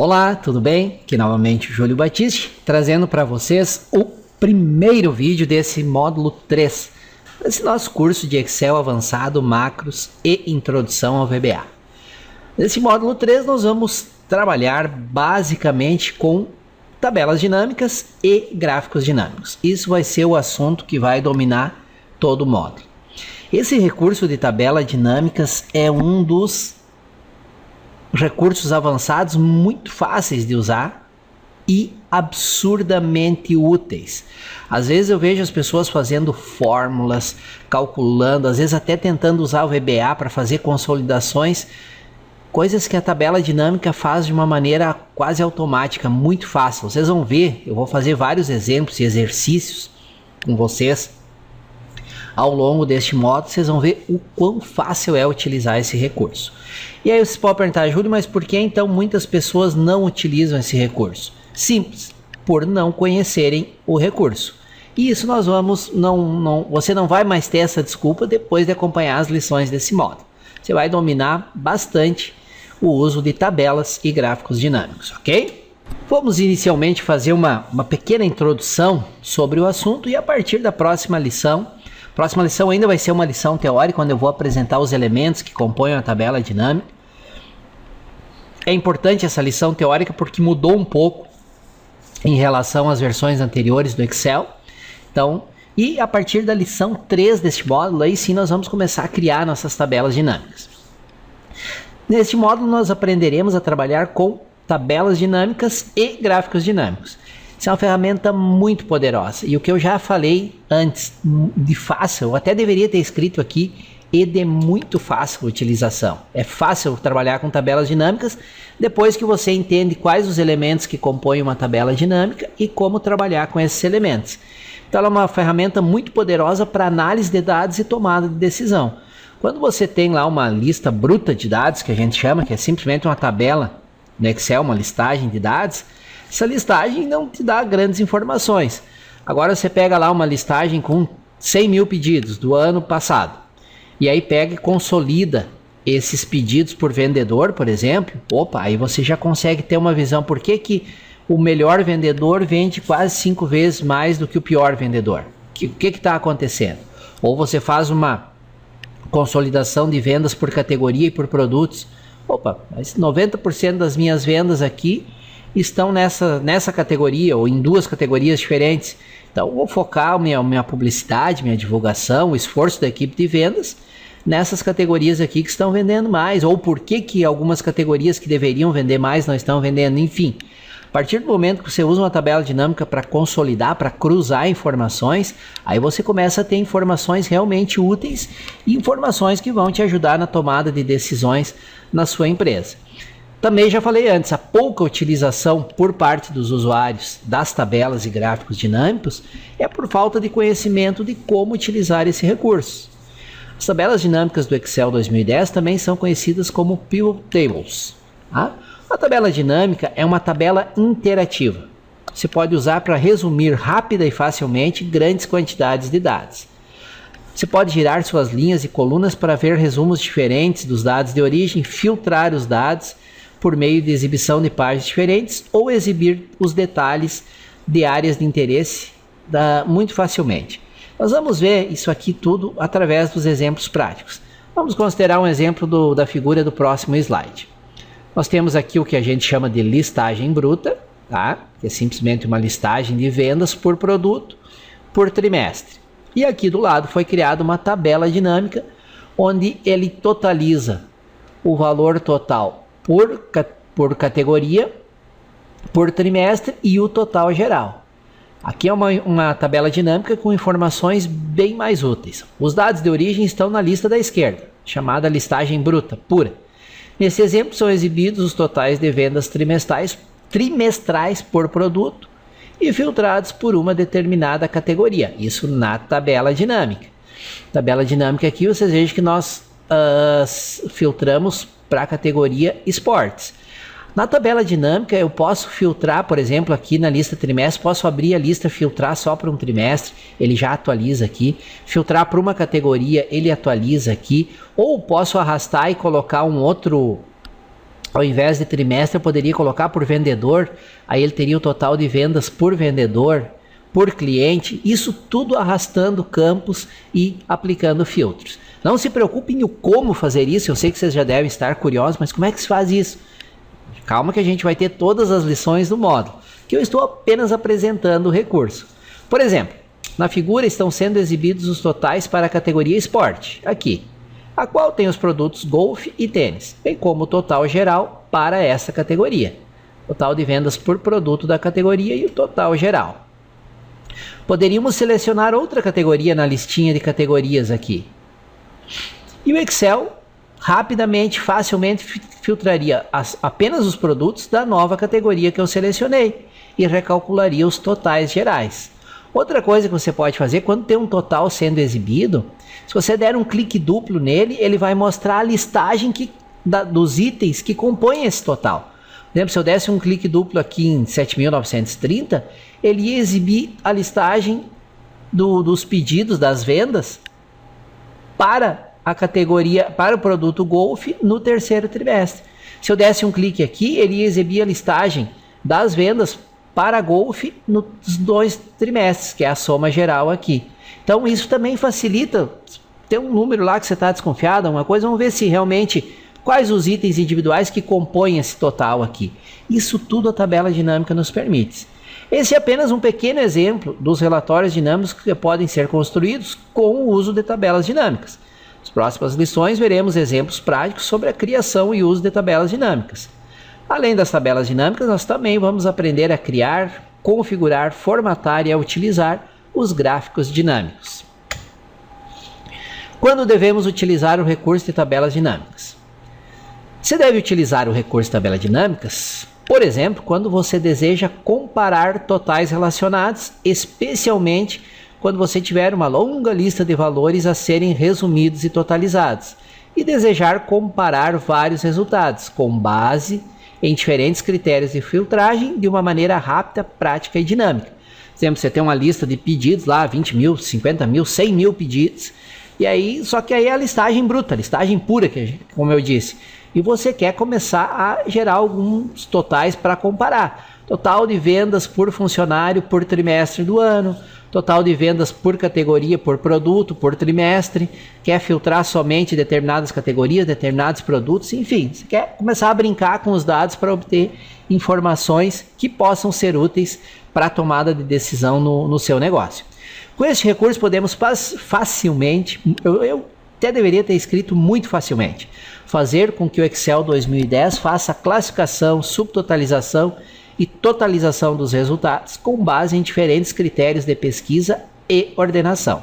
Olá, tudo bem? Aqui novamente o Júlio Batiste, trazendo para vocês o primeiro vídeo desse módulo 3, desse nosso curso de Excel avançado, macros e introdução ao VBA. Nesse módulo 3 nós vamos trabalhar basicamente com tabelas dinâmicas e gráficos dinâmicos. Isso vai ser o assunto que vai dominar todo o módulo. Esse recurso de tabela dinâmicas é um dos recursos avançados muito fáceis de usar e absurdamente úteis. Às vezes eu vejo as pessoas fazendo fórmulas, calculando, às vezes até tentando usar o VBA para fazer consolidações, coisas que a tabela dinâmica faz de uma maneira quase automática, muito fácil. Vocês vão ver, eu vou fazer vários exemplos e exercícios com vocês ao longo deste módulo, vocês vão ver o quão fácil é utilizar esse recurso. E aí você pode perguntar, Júlio, mas por que então muitas pessoas não utilizam esse recurso? Simples, por não conhecerem o recurso. E isso nós vamos, você não vai mais ter essa desculpa depois de acompanhar as lições desse módulo. Você vai dominar bastante o uso de tabelas e gráficos dinâmicos, ok? Vamos inicialmente fazer uma pequena introdução sobre o assunto e a partir da próxima lição ainda vai ser uma lição teórica, onde eu vou apresentar os elementos que compõem a tabela dinâmica. É importante essa lição teórica porque mudou um pouco em relação às versões anteriores do Excel. Então, e a partir da lição 3 deste módulo, aí sim nós vamos começar a criar nossas tabelas dinâmicas. Neste módulo nós aprenderemos a trabalhar com tabelas dinâmicas e gráficos dinâmicos. Isso é uma ferramenta muito poderosa. E o que eu já falei antes, de fácil, eu até deveria ter escrito aqui, e de muito fácil utilização. É fácil trabalhar com tabelas dinâmicas depois que você entende quais os elementos que compõem uma tabela dinâmica e como trabalhar com esses elementos. Então ela é uma ferramenta muito poderosa para análise de dados e tomada de decisão. Quando você tem lá uma lista bruta de dados, que a gente chama, que é simplesmente uma tabela no Excel, uma listagem de dados, essa listagem não te dá grandes informações. Agora você pega lá uma listagem com 100 mil pedidos do ano passado. E aí pega e consolida esses pedidos por vendedor, por exemplo. Opa, aí você já consegue ter uma visão por que o melhor vendedor vende quase 5 vezes mais do que o pior vendedor. O que está acontecendo? Ou você faz uma consolidação de vendas por categoria e por produtos. Opa, mas 90% das minhas vendas aqui estão nessa categoria ou em duas categorias diferentes. Então vou focar minha publicidade, minha divulgação, o esforço da equipe de vendas nessas categorias aqui que estão vendendo mais, ou por que algumas categorias que deveriam vender mais não estão vendendo, enfim. A partir do momento que você usa uma tabela dinâmica para consolidar, para cruzar informações, aí você começa a ter informações realmente úteis e informações que vão te ajudar na tomada de decisões na sua empresa. Também já falei antes, a pouca utilização por parte dos usuários das tabelas e gráficos dinâmicos é por falta de conhecimento de como utilizar esse recurso. As tabelas dinâmicas do Excel 2010 também são conhecidas como Pivot Tables. Tá? A tabela dinâmica é uma tabela interativa. Você pode usar para resumir rápida e facilmente grandes quantidades de dados. Você pode girar suas linhas e colunas para ver resumos diferentes dos dados de origem, filtrar os dados por meio de exibição de páginas diferentes ou exibir os detalhes de áreas de interesse muito facilmente. Nós vamos ver isso aqui tudo através dos exemplos práticos. Vamos considerar um exemplo da figura do próximo slide. Nós temos aqui o que a gente chama de listagem bruta, tá? Que é simplesmente uma listagem de vendas por produto por trimestre. E aqui do lado foi criada uma tabela dinâmica onde ele totaliza o valor total por categoria, por trimestre e o total geral. Aqui é uma tabela dinâmica com informações bem mais úteis. Os dados de origem estão na lista da esquerda, chamada listagem bruta, pura. Nesse exemplo são exibidos os totais de vendas trimestrais por produto e filtrados por uma determinada categoria. Isso na tabela dinâmica. Tabela dinâmica aqui vocês vejam que nós filtramos para a categoria esportes. Na tabela dinâmica eu posso filtrar, por exemplo, aqui na lista trimestre, posso abrir a lista, filtrar só para um trimestre, ele já atualiza aqui, filtrar para uma categoria, ele atualiza aqui, ou posso arrastar e colocar um outro Ao invés de trimestre, eu poderia colocar por vendedor, aí ele teria o total de vendas por vendedor, por cliente, isso tudo arrastando campos e aplicando filtros. Não se preocupem em como fazer isso, eu sei que vocês já devem estar curiosos, mas como é que se faz isso? Calma que a gente vai ter todas as lições do módulo, que eu estou apenas apresentando o recurso. Por exemplo, na figura estão sendo exibidos os totais para a categoria esporte, aqui, a qual tem os produtos golfe e tênis, bem como o total geral para essa categoria. Total de vendas por produto da categoria e o total geral. Poderíamos selecionar outra categoria na listinha de categorias aqui. E o Excel rapidamente, facilmente filtraria apenas os produtos da nova categoria que eu selecionei e recalcularia os totais gerais. Outra coisa que você pode fazer, quando tem um total sendo exibido, se você der um clique duplo nele, ele vai mostrar a listagem dos itens que compõem esse total. Por exemplo, se eu desse um clique duplo aqui em 7.930, ele ia exibir a listagem dos pedidos das vendas para a categoria, para o produto Golf no terceiro trimestre. Se eu desse um clique aqui, ele ia exibir a listagem das vendas para Golf nos 2 trimestres, que é a soma geral aqui. Então isso também facilita. Tem um número lá que você está desconfiado, uma coisa, vamos ver se realmente quais os itens individuais que compõem esse total aqui. Isso tudo a tabela dinâmica nos permite. Esse é apenas um pequeno exemplo dos relatórios dinâmicos que podem ser construídos com o uso de tabelas dinâmicas. Nas próximas lições veremos exemplos práticos sobre a criação e uso de tabelas dinâmicas. Além das tabelas dinâmicas, nós também vamos aprender a criar, configurar, formatar e a utilizar os gráficos dinâmicos. Quando devemos utilizar o recurso de tabelas dinâmicas? Você deve utilizar o recurso de tabelas dinâmicas, por exemplo, quando você deseja comparar totais relacionados, especialmente quando você tiver uma longa lista de valores a serem resumidos e totalizados, e desejar comparar vários resultados com base em diferentes critérios de filtragem de uma maneira rápida, prática e dinâmica. Por exemplo, você tem uma lista de pedidos lá, 20 mil, 50 mil, 100 mil pedidos, e aí, só que aí é a listagem bruta, a listagem pura, como eu disse, e você quer começar a gerar alguns totais para comparar. Total de vendas por funcionário por trimestre do ano, total de vendas por categoria, por produto, por trimestre, quer filtrar somente determinadas categorias, determinados produtos, enfim, você quer começar a brincar com os dados para obter informações que possam ser úteis para a tomada de decisão no seu negócio. Com este recurso podemos facilmente, eu até deveria ter escrito muito facilmente, fazer com que o Excel 2010 faça a classificação, subtotalização e totalização dos resultados com base em diferentes critérios de pesquisa e ordenação.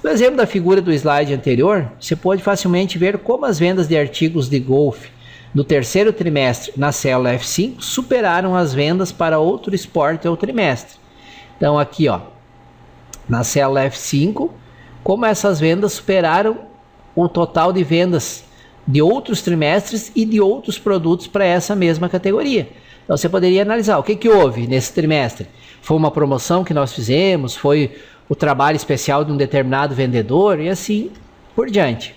No exemplo da figura do slide anterior, você pode facilmente ver como as vendas de artigos de golfe no terceiro trimestre na célula F5 superaram as vendas para outro esporte ou trimestre. Então aqui, ó, na célula F5, como essas vendas superaram o total de vendas de outros trimestres e de outros produtos para essa mesma categoria. Então você poderia analisar o que houve nesse trimestre. Foi uma promoção que nós fizemos, foi o trabalho especial de um determinado vendedor e assim por diante.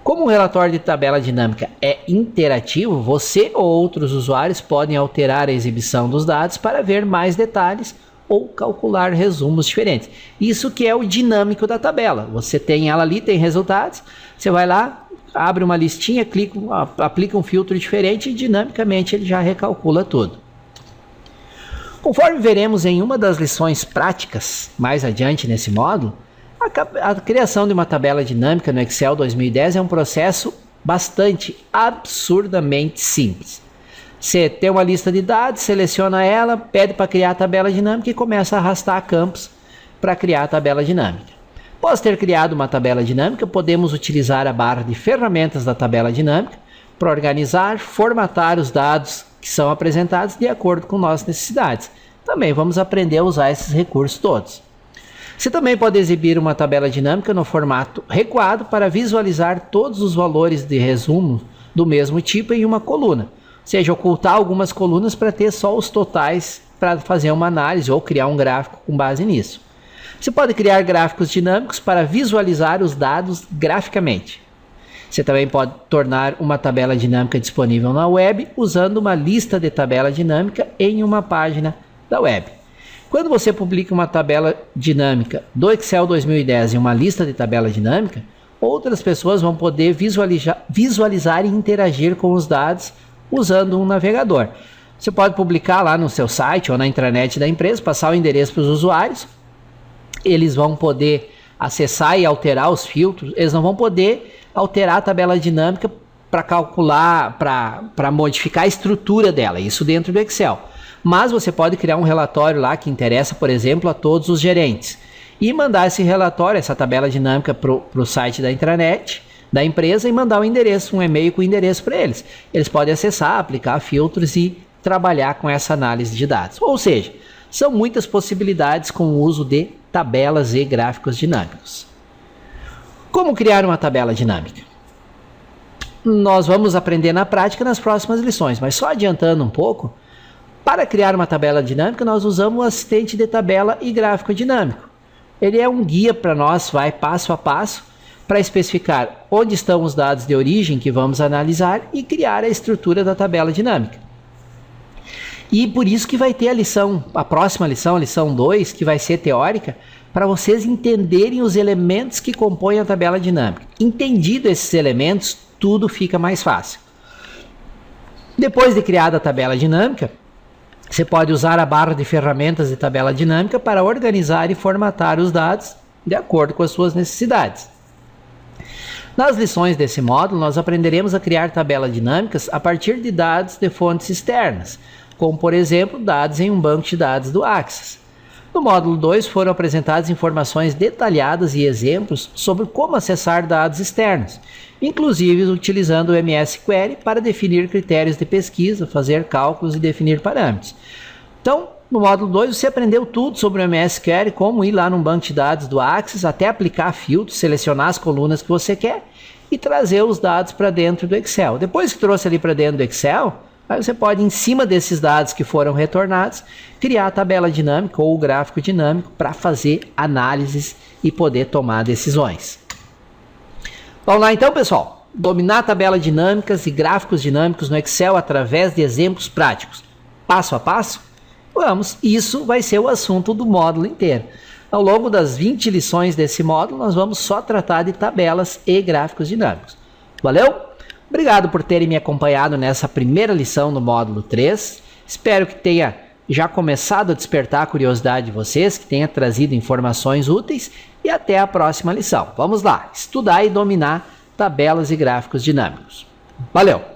Como o relatório de tabela dinâmica é interativo, você ou outros usuários podem alterar a exibição dos dados para ver mais detalhes ou calcular resumos diferentes. Isso que é o dinâmico da tabela. Você tem ela ali, tem resultados, você vai lá, abre uma listinha, aplica um filtro diferente e dinamicamente ele já recalcula tudo. Conforme veremos em uma das lições práticas mais adiante nesse módulo, a criação de uma tabela dinâmica no Excel 2010 é um processo absurdamente simples. Você tem uma lista de dados, seleciona ela, pede para criar a tabela dinâmica e começa a arrastar campos para criar a tabela dinâmica. Após ter criado uma tabela dinâmica, podemos utilizar a barra de ferramentas da tabela dinâmica para organizar, formatar os dados que são apresentados de acordo com nossas necessidades. Também vamos aprender a usar esses recursos todos. Você também pode exibir uma tabela dinâmica no formato recuado para visualizar todos os valores de resumo do mesmo tipo em uma coluna. Ou seja, ocultar algumas colunas para ter só os totais para fazer uma análise ou criar um gráfico com base nisso. Você pode criar gráficos dinâmicos para visualizar os dados graficamente. Você também pode tornar uma tabela dinâmica disponível na web usando uma lista de tabela dinâmica em uma página da web. Quando você publica uma tabela dinâmica do Excel 2010 em uma lista de tabela dinâmica, outras pessoas vão poder visualizar e interagir com os dados usando um navegador. Você pode publicar lá no seu site ou na intranet da empresa, passar o endereço para os usuários. Eles vão poder acessar e alterar os filtros. Eles não vão poder alterar a tabela dinâmica para calcular, para modificar a estrutura dela, isso dentro do Excel. Mas você pode criar um relatório lá que interessa, por exemplo, a todos os gerentes. E mandar esse relatório, essa tabela dinâmica para o site da intranet da empresa e mandar um endereço, um e-mail com o endereço para eles. Eles podem acessar, aplicar filtros e trabalhar com essa análise de dados. Ou seja, são muitas possibilidades com o uso de tabelas e gráficos dinâmicos. Como criar uma tabela dinâmica? Nós vamos aprender na prática nas próximas lições, mas só adiantando um pouco, para criar uma tabela dinâmica nós usamos o assistente de tabela e gráfico dinâmico. Ele é um guia para nós, vai passo a passo, para especificar onde estão os dados de origem que vamos analisar e criar a estrutura da tabela dinâmica. E por isso que vai ter a próxima lição, a lição 2, que vai ser teórica, para vocês entenderem os elementos que compõem a tabela dinâmica. Entendido esses elementos, tudo fica mais fácil. Depois de criada a tabela dinâmica, você pode usar a barra de ferramentas de tabela dinâmica para organizar e formatar os dados de acordo com as suas necessidades. Nas lições desse módulo, nós aprenderemos a criar tabelas dinâmicas a partir de dados de fontes externas, como, por exemplo, dados em um banco de dados do Access. No módulo 2 foram apresentadas informações detalhadas e exemplos sobre como acessar dados externos, inclusive utilizando o MS Query para definir critérios de pesquisa, fazer cálculos e definir parâmetros. Então, no módulo 2 você aprendeu tudo sobre o MS Query, como ir lá num banco de dados do Access, até aplicar filtros, selecionar as colunas que você quer e trazer os dados para dentro do Excel. Depois que trouxe ali para dentro do Excel, aí você pode, em cima desses dados que foram retornados, criar a tabela dinâmica ou o gráfico dinâmico para fazer análises e poder tomar decisões. Vamos lá então, pessoal. Dominar tabelas dinâmicas e gráficos dinâmicos no Excel através de exemplos práticos. Passo a passo? Vamos, isso vai ser o assunto do módulo inteiro. Ao longo das 20 lições desse módulo, nós vamos só tratar de tabelas e gráficos dinâmicos. Valeu? Obrigado por terem me acompanhado nessa primeira lição do módulo 3. Espero que tenha já começado a despertar a curiosidade de vocês, que tenha trazido informações úteis e até a próxima lição. Vamos lá, estudar e dominar tabelas e gráficos dinâmicos. Valeu!